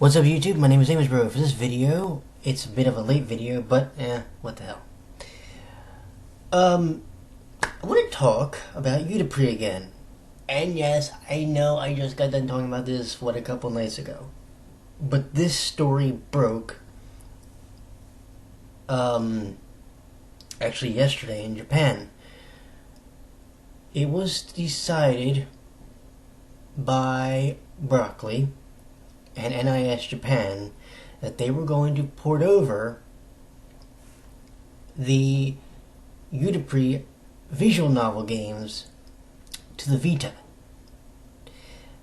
What's up YouTube? My name is Bro. For this video, it's a bit of a late video, but what the hell. I want to talk about UtaPri again. And yes, I know I just got done talking about this, a couple nights ago. But this story broke, actually yesterday in Japan. It was decided by Broccoli and NIS Japan that they were going to port over the UtaPri visual novel games to the VITA.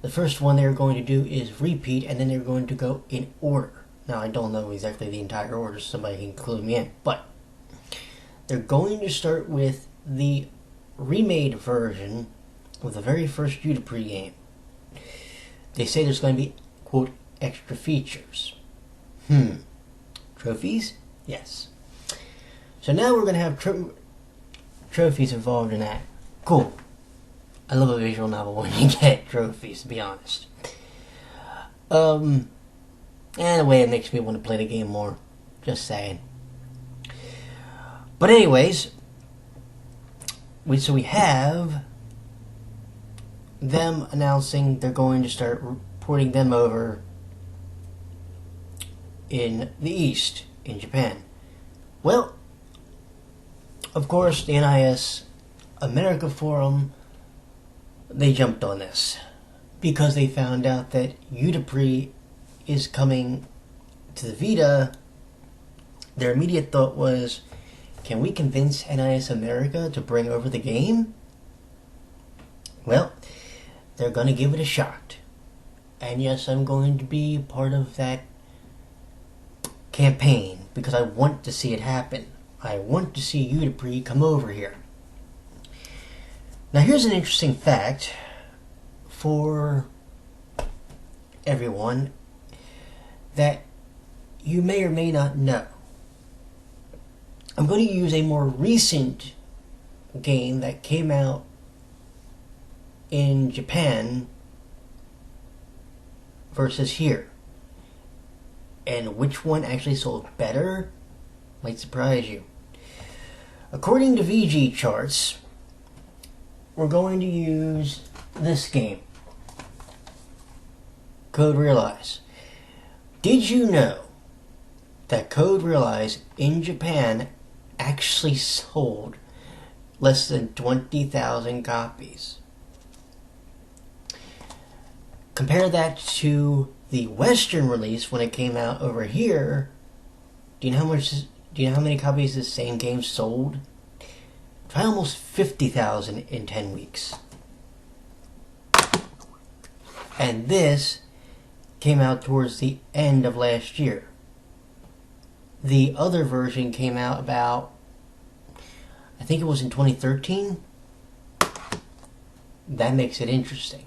The first one they were going to do is repeat, and then they were going to go in order. Now, I don't know exactly the entire order, so somebody can clue me in, but they're going to start with the remade version of the very first UtaPri game. They say there's going to be, quote, extra features. Trophies? Yes. So now we're going to have trophies involved in that. Cool. I love a visual novel when you get trophies, to be honest. And the way it makes me want to play the game more. Just saying. But anyways, so we have them announcing they're going to start porting them over in the East, in Japan. Well, of course, the NIS America Forum, they jumped on this because they found out that UtaPri is coming to the VITA. Their immediate thought was, can we convince NIS America to bring over the game? Well, they're going to give it a shot. And yes, I'm going to be part of that campaign because I want to see it happen. I want to see UtaPri come over here. Now here's an interesting fact for everyone that you may or may not know. I'm going to use a more recent game that came out in Japan versus here. And which one actually sold better might surprise you. According to VG charts, we're going to use this game, Code Realize. Did you know that Code Realize in Japan actually sold less than 20,000 copies? Compare that to the Western release when it came out over here. Do you know how many copies this same game sold? Try almost 50,000 in 10 weeks. And this came out towards the end of last year. The other version came out about, I think it was in 2013. That makes it interesting.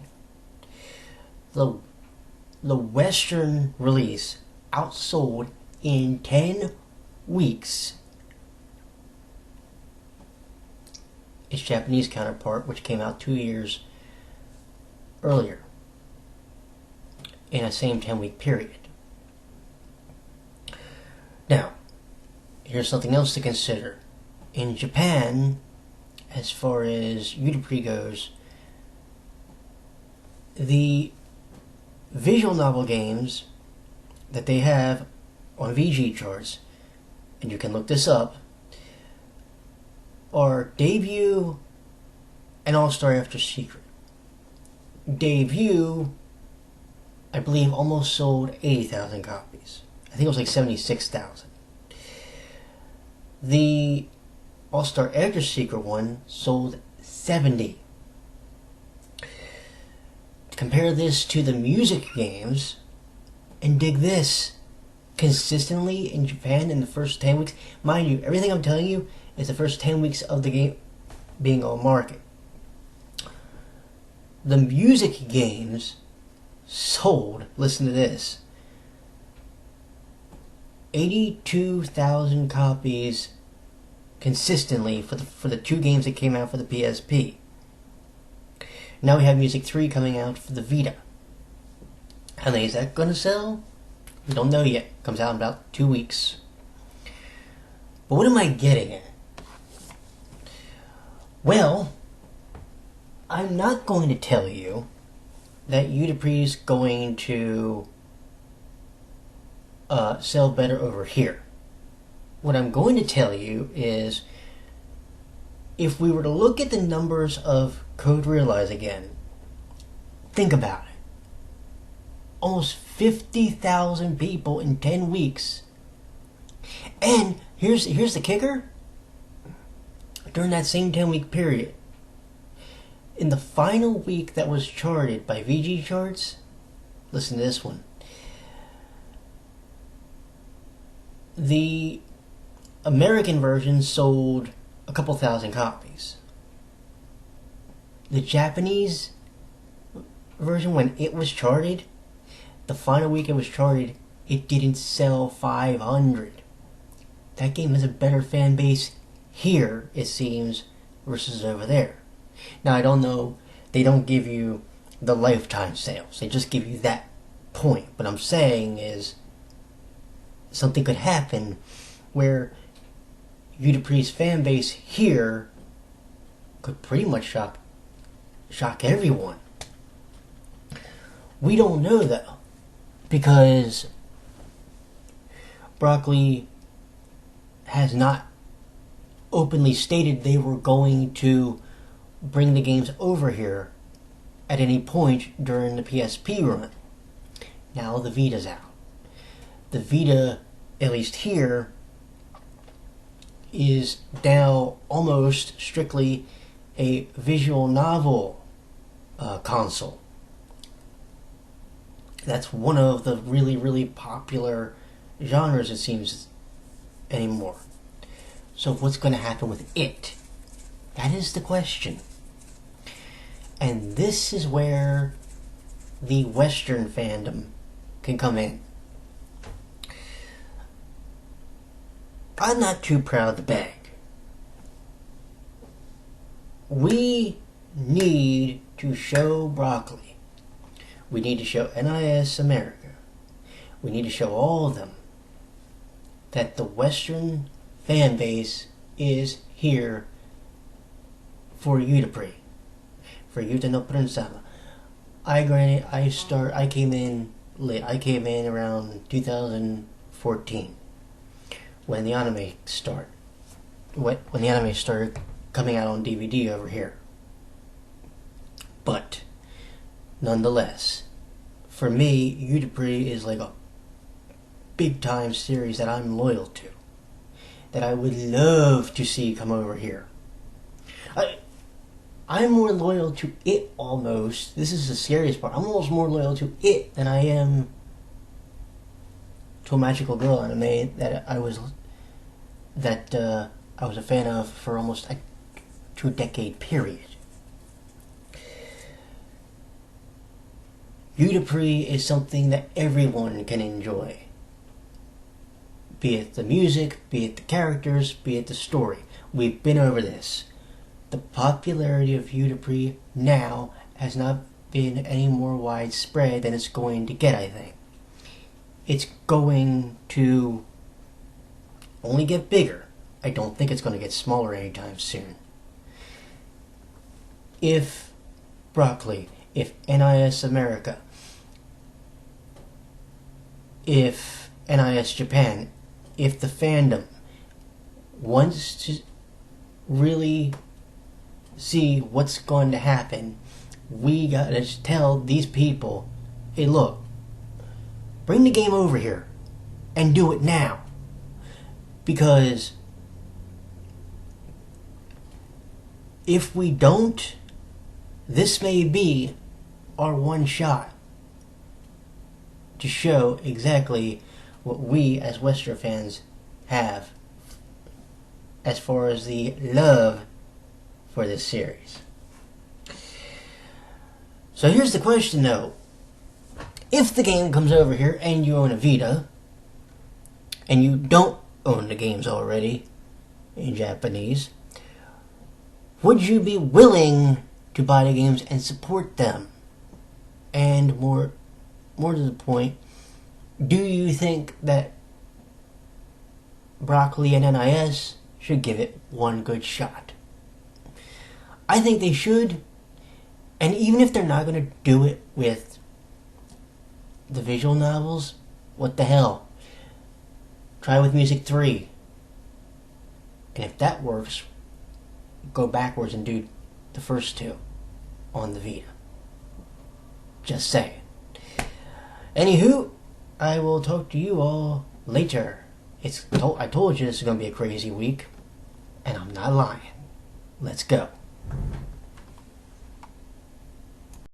The Western release outsold in 10 weeks its Japanese counterpart, which came out 2 years earlier in a same 10-week period. Now, here's something else to consider. In Japan, as far as UtaPri goes, the visual novel games that they have on VG charts, and you can look this up, are Debut and All-Star After Secret. Debut, I believe, almost sold 80,000 copies. I think it was like 76,000. The All-Star After Secret one sold 70. Compare this to the music games and dig this. Consistently in Japan in the first 10 weeks, mind you, everything I'm telling you is the first 10 weeks of the game being on market. The music games sold, listen to this, 82,000 copies consistently for the two games that came out for the PSP. Now we have Music 3 coming out for the Vita. How many is that going to sell? We don't know yet. Comes out in about 2 weeks. But what am I getting at? Well, I'm not going to tell you that UtaPri is going to sell better over here. What I'm going to tell you is, if we were to look at the numbers of Code Realize again, think about it. Almost 50,000 people in 10 weeks. And here's the kicker. During that same 10-week period, in the final week that was charted by VG Charts, listen to this one. The American version sold a couple thousand copies. The Japanese version, when it was charted, the final week it was charted, it didn't sell 500. That game has a better fan base here, it seems, versus over there. Now, I don't know, they don't give you the lifetime sales. They just give you that point. What I'm saying is, something could happen where UtaPri's fan base here could pretty much shock everyone. We don't know, though, because Broccoli has not openly stated they were going to bring the games over here at any point during the PSP run. Now the Vita's out. The Vita, at least here, is now almost strictly a visual novel console. That's one of the really, really popular genres, it seems, anymore. So what's going to happen with it? That is the question. And this is where the Western fandom can come in. I'm not too proud to beg. We need to show Broccoli. We need to show NIS America. We need to show all of them that the Western fan base is here for UtaPri, for Yuta no Prinsama. I came in late. I came in around 2014 when the anime started. When the anime started coming out on DVD over here. But nonetheless, for me, UtaPri is like a big time series that I'm loyal to, that I would love to see come over here. I'm more loyal to it almost. This is the serious part. I'm almost more loyal to it than I am to a Magical Girl anime that I was a fan of for almost a 2-decade period. UtaPri is something that everyone can enjoy. Be it the music, be it the characters, be it the story. We've been over this. The popularity of UtaPri now has not been any more widespread than it's going to get, I think. It's going to only get bigger. I don't think it's going to get smaller anytime soon. If Broccoli, if NIS America, if NIS Japan, if the fandom wants to really see what's going to happen, we gotta tell these people, hey look, bring the game over here and do it now. Because if we don't, this may be our one shot to show exactly what we as Western fans have as far as the love for this series. So here's the question though. If the game comes over here and you own a Vita, and you don't own the games already in Japanese, would you be willing to buy the games and support them? And more to the point, Do you think that Broccoli and NIS should give it one good shot? I think they should. And even if they're not going to do it with the visual novels, what the hell? Try with Music 3. And if that works, go backwards and do the first two on the Vita. Just saying. Anywho, I will talk to you all later. I told you this is going to be a crazy week, and I'm not lying. Let's go.